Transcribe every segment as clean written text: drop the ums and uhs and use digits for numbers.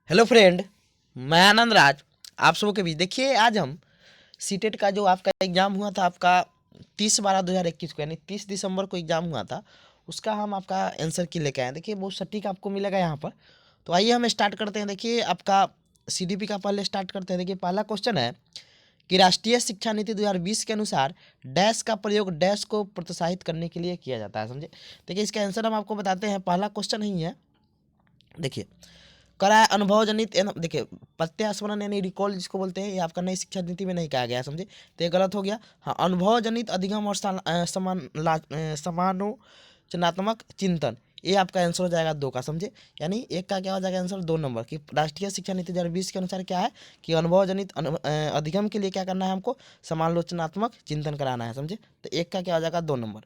Hello friend, मैं आनंद राज आप सबों के बीच। देखिए, आज हम सीटेट का जो आपका एग्ज़ाम हुआ था, आपका 30/12/2021 को, यानी 30 दिसंबर को एग्ज़ाम हुआ था, उसका हम आपका आंसर की लेके आए। देखिए, बहुत सटीक आपको मिलेगा यहाँ पर। तो आइए हम स्टार्ट करते हैं। देखिए, आपका सीडीपी का पहले स्टार्ट करते हैं। देखिए, पहला क्वेश्चन है कि राष्ट्रीय शिक्षा नीति 2020 के अनुसार डैश का प्रयोग डैश को प्रोत्साहित करने के लिए किया जाता है। समझे। देखिए, इसका आंसर हम आपको बताते हैं। पहला क्वेश्चन ही है, देखिए, करा है अनुभव जनित। देखिए, प्रत्यास्मरण यानी रिकॉल जिसको बोलते हैं, ये आपका नई शिक्षा नीति में नहीं कहा गया है। समझे, तो ये गलत हो गया। हाँ, अनुभव जनित अधिगम और समालोचनात्मक चिंतन, ये आपका आंसर हो जाएगा 2 का। समझे, यानी एक का क्या हो जाएगा आंसर 2 नंबर की। राष्ट्रीय शिक्षा नीति 2020 के अनुसार क्या है कि अनुभव जनित अधिगम के लिए क्या करना है, हमको समालोचनात्मक चिंतन कराना है। समझे, तो एक का क्या हो जाएगा 2 नंबर।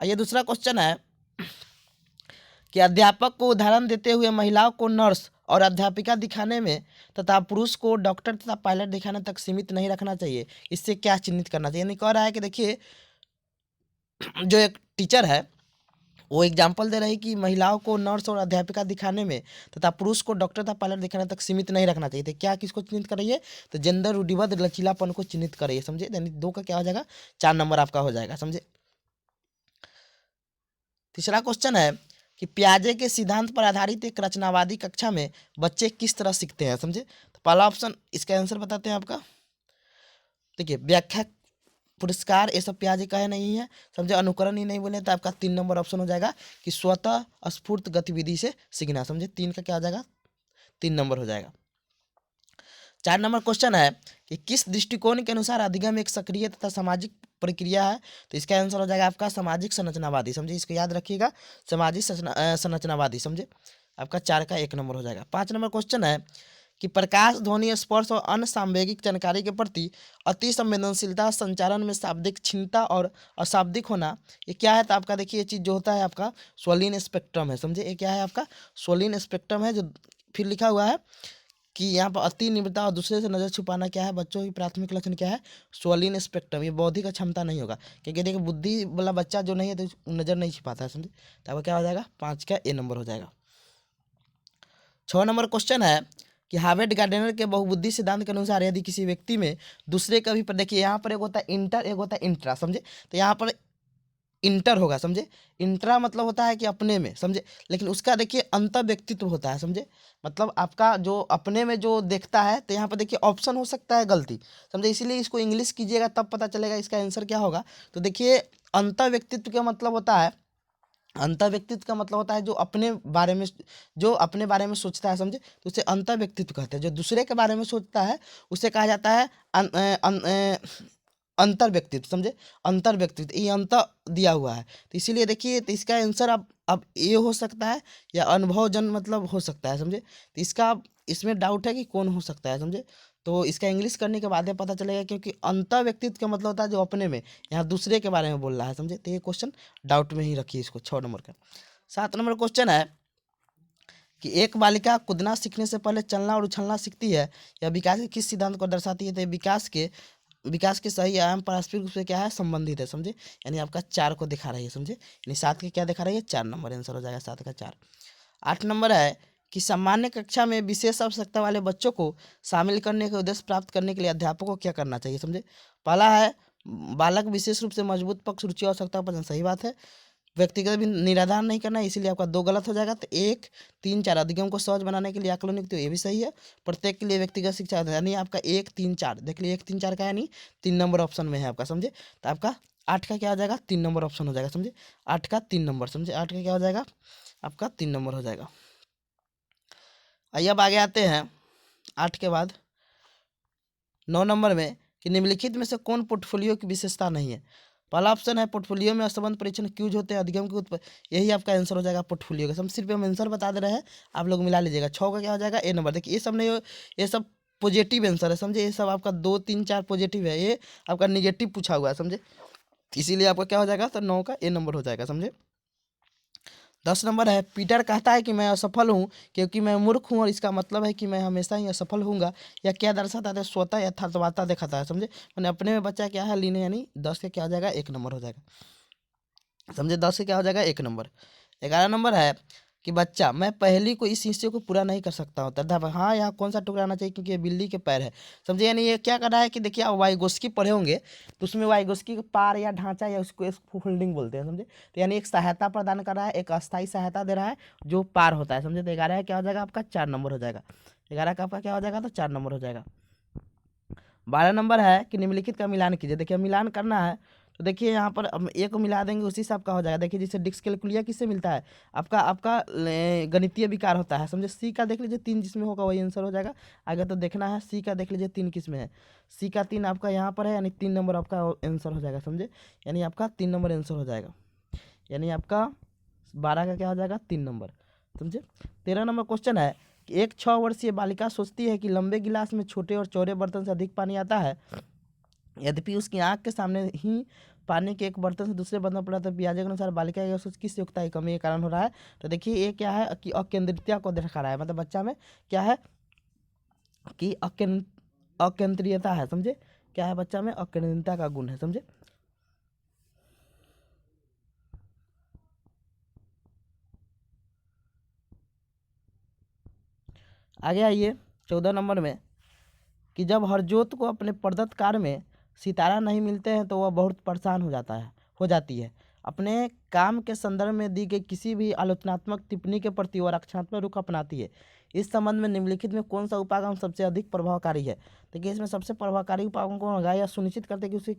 आइए दूसरा क्वेश्चन है कि अध्यापक को उदाहरण देते हुए महिलाओं को नर्स और अध्यापिका दिखाने में तथा पुरुष को डॉक्टर तथा पायलट दिखाने तक सीमित नहीं रखना चाहिए। इससे क्या चिन्हित करना चाहिए। यानी कह रहा है कि देखिए, जो एक टीचर है वो एग्जाम्पल दे रही है कि महिलाओं को नर्स और अध्यापिका दिखाने में तथा पुरुष को डॉक्टर तथा पायलट दिखाने तक सीमित नहीं रखना चाहिए। तो क्या किसको चिन्हित कर रही है, तो जेंडर रूढ़िबद्ध लचीलापन को चिन्हित कर रही है। समझे, यानी 2 का क्या हो जाएगा 4 नंबर आपका हो जाएगा। समझे। तीसरा क्वेश्चन है कि पियाजे के सिद्धांत पर आधारित एक रचनावादी कक्षा में बच्चे किस तरह सीखते हैं। समझे, तो पहला ऑप्शन, इसका आंसर बताते हैं आपका। देखिए, व्याख्या, पुरस्कार, ये सब पियाजे का है नहीं है। समझे, अनुकरण ही नहीं बोले तो आपका 3 नंबर ऑप्शन हो जाएगा कि स्वतः स्फूर्त गतिविधि से सीखना। समझे, 3 का क्या हो जाएगा 3 नंबर हो जाएगा। 4 नंबर क्वेश्चन है कि किस दृष्टिकोण के अनुसार अधिगम एक सक्रिय तथा सामाजिक प्रक्रिया है। तो इसका आंसर हो जाएगा आपका सामाजिक संरचनावादी। समझे, इसको याद रखिएगा, सामाजिक संरचनावादी। समझे, आपका 4 का 1 नंबर हो जाएगा। 5 नंबर क्वेश्चन है कि प्रकाश, ध्वनि, स्पर्श और अन्य सांवेगिक जानकारी के प्रति अति संवेदनशीलता संचारण में शाब्दिक क्षीणता और अशाब्दिक होना, ये क्या है। तो आपका देखिए, ये चीज़ जो होता है आपका सोलिन स्पेक्ट्रम है। समझे, ये क्या है आपका सोलिन स्पेक्ट्रम है। जो फिर लिखा हुआ है कि यहाँ पर अति निम्रता और दूसरे से नज़र छुपाना क्या है, बच्चों की प्राथमिक लक्षण क्या है, स्वलीन स्पेक्ट्रम। ये बौद्धिक क्षमता नहीं होगा, क्योंकि देखिए बुद्धि वाला बच्चा जो नहीं है तो नज़र नहीं छिपाता है। समझे, तो आपका क्या हो जाएगा 5 का ए नंबर हो जाएगा। 6 नंबर क्वेश्चन है कि हार्वर्ड गार्डनर के बहुबुद्धि सिद्धांत के अनुसार यदि किसी व्यक्ति में दूसरे का भी देखिए, यहाँ पर एक होता है इंटर, एक होता है इंट्रा। समझे, तो यहाँ पर इंटर होगा। समझे, इंट्रा मतलब होता है कि अपने में। समझे, लेकिन उसका देखिए अंतर व्यक्तित्व होता है। समझे, मतलब आपका जो अपने में जो देखता है, तो यहाँ पर देखिए ऑप्शन हो सकता है गलती। समझे, इसीलिए इसको इंग्लिश कीजिएगा तब पता चलेगा इसका आंसर क्या होगा। तो देखिए, अंतर व्यक्तित्व का मतलब होता है, अंतर व्यक्तित्व का मतलब होता है जो अपने बारे में, जो अपने बारे में सोचता है। समझे, तो उसे अंतर व्यक्तित्व कहते हैं। जो दूसरे के बारे में सोचता है उसे कहा जाता है अंतर व्यक्तित्व। समझे, अंतर व्यक्तित्व, ये अंतर दिया हुआ है। तो इसीलिए देखिए, तो इसका आंसर अब ये हो सकता है या अनुभवजन मतलब हो सकता है। समझे, तो इसका इसमें डाउट है कि कौन हो सकता है। समझे, तो इसका इंग्लिश करने के बाद में पता चलेगा, क्योंकि अंतर व्यक्तित्व का मतलब होता है जो अपने में, यहाँ दूसरे के बारे में बोल रहा है। समझे, तो ये क्वेश्चन डाउट में ही रखिए इसको। 6 नंबर का। 7 नंबर क्वेश्चन है कि एक बालिका कूदना सीखने से पहले चलना और उछलना सीखती है, यह विकास के किस सिद्धांत को दर्शाती है। तो ये विकास के सही आयाम पारस्परिक रूप से क्या है, संबंधित है। समझे, यानी आपका 4 को दिखा रही है। समझे, यानी 7 के क्या दिखा रही है, 4 नंबर आंसर हो जाएगा 7 का 4। 8 नंबर है कि सामान्य कक्षा में विशेष आवश्यकता वाले बच्चों को शामिल करने के उद्देश्य प्राप्त करने के लिए अध्यापक को क्या करना चाहिए। समझे, पहला है बालक विशेष रूप से मजबूत पक्ष, रुचि, आवश्यकता पसंद, सही बात है। व्यक्तिगत भी निराधार नहीं करना है, इसीलिए आपका 2 गलत हो जाएगा। तो 1, 3, 4 अधिगम को सहज बनाने के लिए आकलन युक्त, ये भी सही है। प्रत्येक के लिए व्यक्तिगत शिक्षा, यानी आपका 1, 3, 4 देख लीजिए, 1, 3, 4 का यानी 3 नंबर ऑप्शन में है आपका। समझे, तो आपका 8 का क्या हो जाएगा 3 नंबर ऑप्शन हो जाएगा। समझे, 8 का 3 नंबर। समझे, 8 का क्या हो जाएगा आपका 3 नंबर हो जाएगा। आइए अब आगे आते हैं 8 के बाद 9 नंबर में कि निम्नलिखित में से कौन पोर्टफोलियो की विशेषता नहीं है। पहला ऑप्शन है पोर्टफोलियो में असंबंध परीक्षण क्यूज होते हैं, अधिगम के यही आपका आंसर हो जाएगा पोर्टफोलियो का। हम सिर्फ हम आंसर बता दे रहे हैं, आप लोग मिला लीजिएगा। 6 का क्या हो जाएगा ए नंबर। देखिए, ये सब नहीं ये सब पॉजिटिव आंसर है। समझे, ये सब आपका 2, 3, 4 पॉजिटिव है, ये आपका निगेटिव पूछा हुआ है। समझे, इसीलिए आपका क्या हो जाएगा, तो 9 का ए नंबर हो जाएगा। समझे। 10 नंबर है पीटर कहता है कि मैं असफल हूँ क्योंकि मैं मूर्ख हूँ, और इसका मतलब है कि मैं हमेशा ही असफल होऊंगा। या क्या दर्शाता है, स्वतः यथार्थवादिता दिखाता है। समझे, मैंने अपने में बच्चा क्या है लीने, यानी 10 का क्या हो जाएगा 1 नंबर हो जाएगा। समझे, 10 से क्या हो जाएगा 1 नंबर। 11 नंबर है कि बच्चा, मैं पहली को इस हिस्से को पूरा नहीं कर सकता हूँ। अध्यापक, हाँ यहाँ कौन सा टुकड़ा आना चाहिए क्योंकि ये बिल्ली के पैर है। समझे, यानी ये क्या कर रहा है कि देखिए आप वाइगोस्की पढ़े होंगे, तो उसमें वाइगोस्की का पार या ढांचा या उसको फोल्डिंग बोलते हैं। समझे, तो यानी एक सहायता प्रदान कर रहा है, एक अस्थायी सहायता दे रहा है जो पार होता है। समझे, तो 11 क्या हो जाएगा आपका 4 नंबर हो जाएगा। 11 का आपका क्या हो जाएगा, तो 4 नंबर हो जाएगा। 12 नंबर है कि निम्नलिखित का मिलान कीजिए। देखिए मिलान करना है तो देखिए यहाँ पर हम ए को मिला देंगे, उसी से आपका हो जाएगा। देखिए जिससे डिस्कैल्कुलिया किससे मिलता है, आपका आपका गणितीय विकार होता है। समझे, सी का देख लीजिए 3 जिसमें होगा वही आंसर हो जाएगा। आगे तो देखना है, सी का देख लीजिए 3 किस में है, सी का 3 आपका यहाँ पर है, यानी 3 नंबर आपका आंसर हो जाएगा। समझे, यानी आपका 3 नंबर आंसर हो जाएगा, यानी आपका 12 का क्या हो जाएगा 3 नंबर। समझे, 13 नंबर क्वेश्चन है कि एक 6 वर्षीय बालिका सोचती है कि लंबे गिलास में छोटे और चौड़े बर्तन से अधिक पानी आता है, यद्यपि उसकी आंख के सामने ही पानी के एक बर्तन से दूसरे बर्तन में पड़ा, तो पियाजे के अनुसार बालिका की सोच किस योग्यता की कमी के कारण हो रहा है। तो देखिए ये क्या है कि अकेंद्रितता को दिखा रहा है, मतलब बच्चा में क्या है कि अकेंद्रीयता है। समझे, क्या है बच्चा में अकेंद्रीयता का गुण है। समझे, आगे आइए 14 नंबर में कि जब हरजोत को अपने प्रदत्त कार्य में सितारा नहीं मिलते हैं तो वह बहुत परेशान हो जाती है। अपने काम के संदर्भ में दी गई किसी भी आलोचनात्मक टिप्पणी के प्रति वह रक्षात्मक रुख अपनाती है। इस संबंध में निम्नलिखित में कौन सा उपागम सबसे अधिक प्रभावकारी है। देखिए इसमें सबसे प्रभावकारी उपागम कौन होगा, या सुनिश्चित करते कि उसे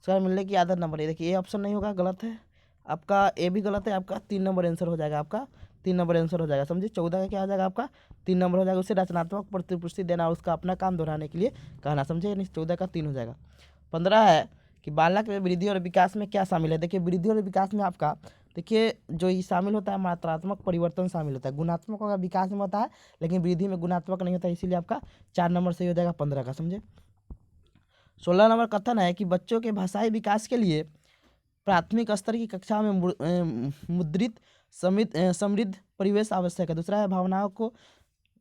सर मिलने की आदत न बढ़े। देखिए ये ऑप्शन नहीं होगा, गलत है आपका, ए भी गलत है आपका। 3 नंबर आंसर हो जाएगा आपका, 3 नंबर आंसर हो जाएगा। समझिए 14 का क्या हो जाएगा आपका 3 नंबर हो जाएगा। उसे रचनात्मक प्रतिपुष्टि देना और उसका अपना काम दोहराने के लिए कहना। समझे, यानी 14 का 3 हो जाएगा। 15 है कि बालक में वृद्धि और विकास में क्या शामिल है। देखिए वृद्धि और विकास में आपका देखिए जो ही शामिल होता है मात्रात्मक परिवर्तन शामिल होता है। गुणात्मक होगा विकास में होता है, लेकिन वृद्धि में गुणात्मक नहीं होता, इसीलिए आपका 4 नंबर सही हो जाएगा 15 का। समझे, 16 नंबर कथन है कि बच्चों के भाषाई विकास के लिए प्राथमिक स्तर की कक्षा में मुद्रित समृद्ध परिवेश आवश्यक है। दूसरा है भावनाओं को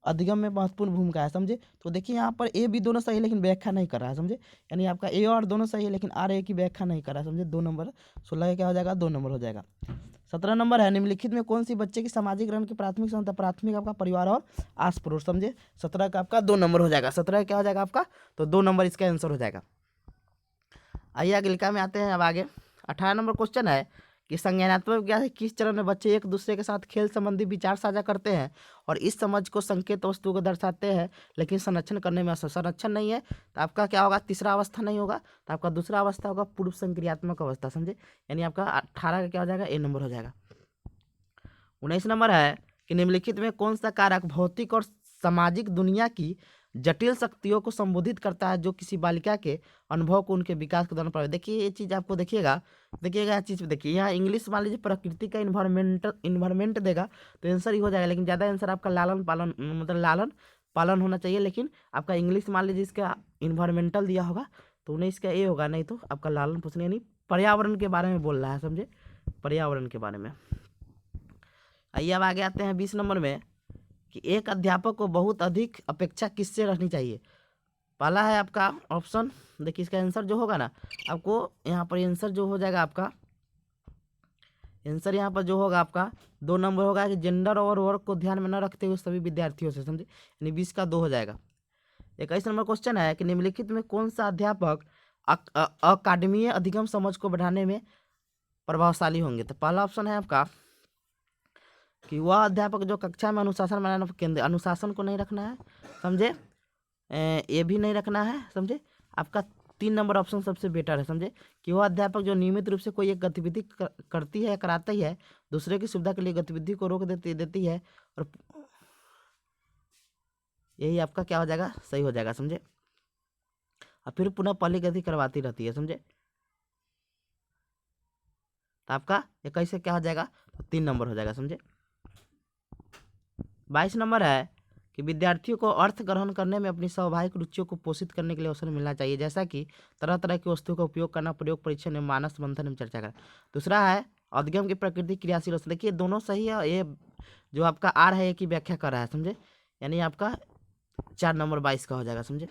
अधिगम में महत्वपूर्ण भूमिका है। समझे, तो देखिए यहाँ पर ए भी दोनों सही है लेकिन व्याख्या नहीं कर रहा है। समझे, यानी आपका ए और दोनों सही है लेकिन आर ए की व्याख्या नहीं कर रहा है। समझे, 2 नंबर 16 का क्या हो जाएगा 2 नंबर हो जाएगा। 17 नंबर है निम्नलिखित में कौन सी बच्चे की सामाजिक ग्रहण की प्राथमिक क्षमता, प्राथमिक आपका परिवार और आस पड़ोस। समझे, 17 का आपका 2 नंबर हो जाएगा। 17 क्या हो जाएगा आपका, तो 2 नंबर इसका आंसर हो जाएगा। आइए अगले लिखा में आते हैं अब आगे। 18 नंबर क्वेश्चन है कि संज्ञानात्मक विज्ञान के किस चरण में बच्चे एक दूसरे के साथ खेल संबंधी विचार साझा करते हैं और इस समझ को संकेत वस्तु को दर्शाते हैं, लेकिन संरक्षण करने में संरक्षण नहीं है। तो आपका क्या होगा, तीसरा अवस्था नहीं होगा, तो आपका दूसरा अवस्था होगा पूर्व संक्रियात्मक अवस्था। समझे, यानी आपका 18 का क्या हो जाएगा ए नंबर हो जाएगा। 19 नंबर है कि निम्नलिखित में कौन सा कारक भौतिक और सामाजिक दुनिया की जटिल शक्तियों को संबोधित करता है जो किसी बालिका के अनुभव को उनके विकास के दौरान प्रभावित। देखिए ये चीज़ आपको देखिएगा यह चीज़ देखिए, यहाँ इंग्लिश मान लीजिए प्रकृति का इन्वायरमेंट देगा तो आंसर ही हो जाएगा, लेकिन ज़्यादा आंसर आपका लालन पालन मतलब लालन पालन होना चाहिए। लेकिन आपका इंग्लिश मान लीजिए इसका इन्वायरमेंटल दिया होगा तो उन्हें इसका ए होगा, नहीं तो आपका लालन पोषण यानी पर्यावरण के बारे में बोल रहा है। समझे, पर्यावरण के बारे में। आइए अब आगे आते हैं 20 नंबर में कि एक अध्यापक को बहुत अधिक अपेक्षा किससे रखनी चाहिए। पहला है आपका ऑप्शन, देखिए इसका आंसर जो होगा ना आपको यहाँ पर आंसर जो हो जाएगा आपका आंसर यहाँ पर जो होगा आपका 2 नंबर होगा कि जेंडर और वर्ग को ध्यान में न रखते हुए सभी विद्यार्थियों से। समझे, यानी 20 का 2 हो जाएगा। 21 नंबर क्वेश्चन है कि निम्नलिखित में कौन सा अध्यापक अकादमीय अधिगम समझ को बढ़ाने में प्रभावशाली होंगे। तो पहला ऑप्शन है आपका कि वह अध्यापक जो कक्षा में अनुशासन बनाना केंद्र, अनुशासन को नहीं रखना है। समझे, ये भी नहीं रखना है। समझे, आपका 3 नंबर ऑप्शन सबसे बेटर है। समझे, कि वह अध्यापक जो नियमित रूप से कोई एक गतिविधि करती है कराता ही है, दूसरे की सुविधा के लिए गतिविधि को रोक देती है, और यही आपका क्या हो जाएगा सही हो जाएगा। समझे, और फिर पुनः पहली गति करवाती रहती है। समझे, तो आपका 21 से क्या हो जाएगा तो 3 नंबर हो जाएगा। समझे, 22 नंबर है कि विद्यार्थियों को अर्थ ग्रहण करने में अपनी स्वाभाविक रुचियों को पोषित करने के लिए अवसर मिलना चाहिए, जैसा कि तरह तरह की वस्तुओं का उपयोग करना, प्रयोग परीक्षण में मानस मंथन में चर्चा करना। दूसरा है अधिगम की प्रकृति क्रियाशील अवस्था। देखिए दोनों सही है, ये जो आपका आर है एक ही व्याख्या कर रहा है। समझे, यानी आपका 4 नंबर 22 का हो जाएगा। समझे,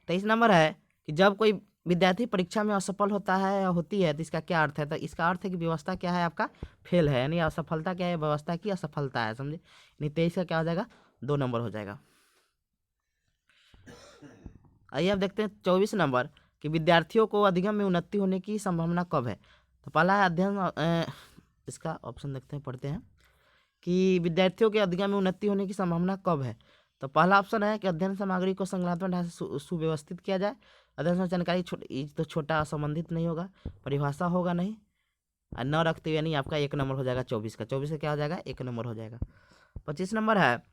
23 नंबर है कि जब कोई विद्यार्थी परीक्षा में असफल होता है या होती है तो इसका क्या अर्थ है? तो इसका अर्थ है कि व्यवस्था क्या है आपका फेल है, यानी असफलता क्या है? व्यवस्था की असफलता है, समझे। यानी 23 का क्या हो जाएगा? 2 नंबर हो जाएगा। आइए अब देखते हैं 24 नंबर कि विद्यार्थियों को अधिगम में उन्नति होने की संभावना कब है? तो पहला है अध्ययन इसका ऑप्शन देखते हैं, पढ़ते हैं कि विद्यार्थियों के अधिगम में उन्नति होने की संभावना कब है? तो पहला ऑप्शन है कि अध्ययन सामग्री को संज्ञानात्मक ढंग से सुव्यवस्थित किया जाए। अध्ययन में जानकारी तो छोटा असंबंधित नहीं होगा, परिभाषा होगा नहीं, और न रखते हुए, यानी आपका 1 नंबर हो जाएगा 24 का। 24 का क्या हो जाएगा? 1 नंबर हो जाएगा। 25 नंबर है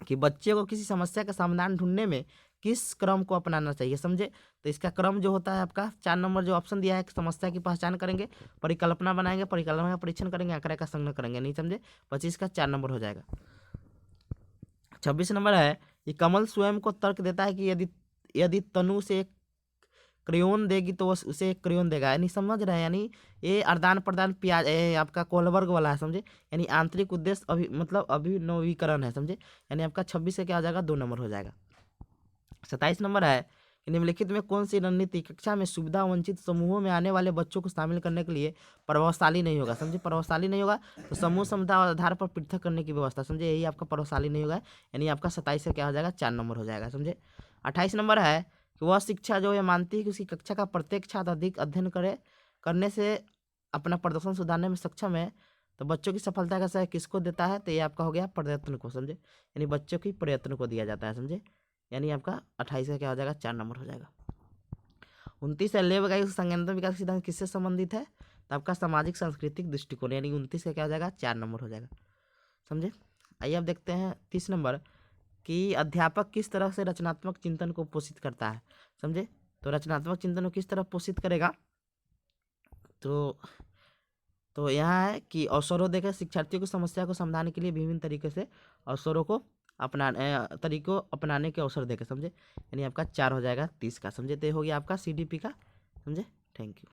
कि बच्चे को किसी समस्या का समाधान ढूंढने में किस क्रम को अपनाना चाहिए, समझे। तो इसका क्रम जो होता है आपका 4 नंबर जो ऑप्शन दिया है कि समस्या की पहचान करेंगे, परिकल्पना बनाएंगे, परिकल्पना का परीक्षण करेंगे, आंकड़े का संग्रह करेंगे, नहीं समझे। 25 का 4 नंबर हो जाएगा। 26 नंबर है कि कमल स्वयं को तर्क देता है कि यदि यदि तनु से एक क्रेयोन देगी तो उसे एक क्रेयोन देगा, यानी समझ रहे हैं, यानी ये आदान प्रदान प्याज आपका कोलवर्ग वाला है, समझे। यानी आंतरिक उद्देश्य मतलब अभिनवीकरण है, समझे। यानी आपका 26 से क्या हो जाएगा? 2 नंबर हो जाएगा। 27 नंबर है कि निम्नलिखित में कौन सी रणनीति कक्षा में सुविधा वंचित समूहों में आने वाले बच्चों को शामिल करने के लिए प्रभावशाली नहीं होगा, समझे। प्रभावशाली नहीं होगा तो समूह क्षमता और आधार पर पृथक करने की व्यवस्था, समझे, यही आपका प्रभावशाली नहीं होगा। यानी आपका 27 से क्या हो जाएगा? 4 नंबर हो जाएगा, समझे। 28 नंबर है कि वह शिक्षा जो ये मानती है कि उसकी कक्षा का प्रत्येक छात्र अधिक अध्ययन करने से अपना प्रदर्शन सुधारने में सक्षम है, तो बच्चों की सफलता का श्रेय किसको देता है? तो ये आपका हो गया प्रयत्न को, समझे। यानी बच्चों की प्रयत्न को दिया जाता है, समझे। यानी आपका 28 का क्या हो जाएगा? 4 नंबर हो जाएगा। 29 है लेव वैज्ञानिक संज्ञानात्मक विकास सिद्धांत किससे संबंधित है? तो आपका सामाजिक सांस्कृतिक दृष्टिकोण, यानी 29 का क्या हो जाएगा? 4 नंबर हो जाएगा, समझे। आइए अब देखते हैं 30 नंबर कि अध्यापक किस तरह से रचनात्मक चिंतन को पोषित करता है, समझे। तो रचनात्मक चिंतन को किस तरह पोषित करेगा? तो यहाँ है कि अवसरों देकर शिक्षार्थियों की समस्या को समाधान के लिए विभिन्न तरीके से अवसरों को तरीकों अपनाने के अवसर देकर, समझे। यानी आपका 4 हो जाएगा 30 का, समझे। तो ये हो गया आपका CDP का, समझे। Thank you.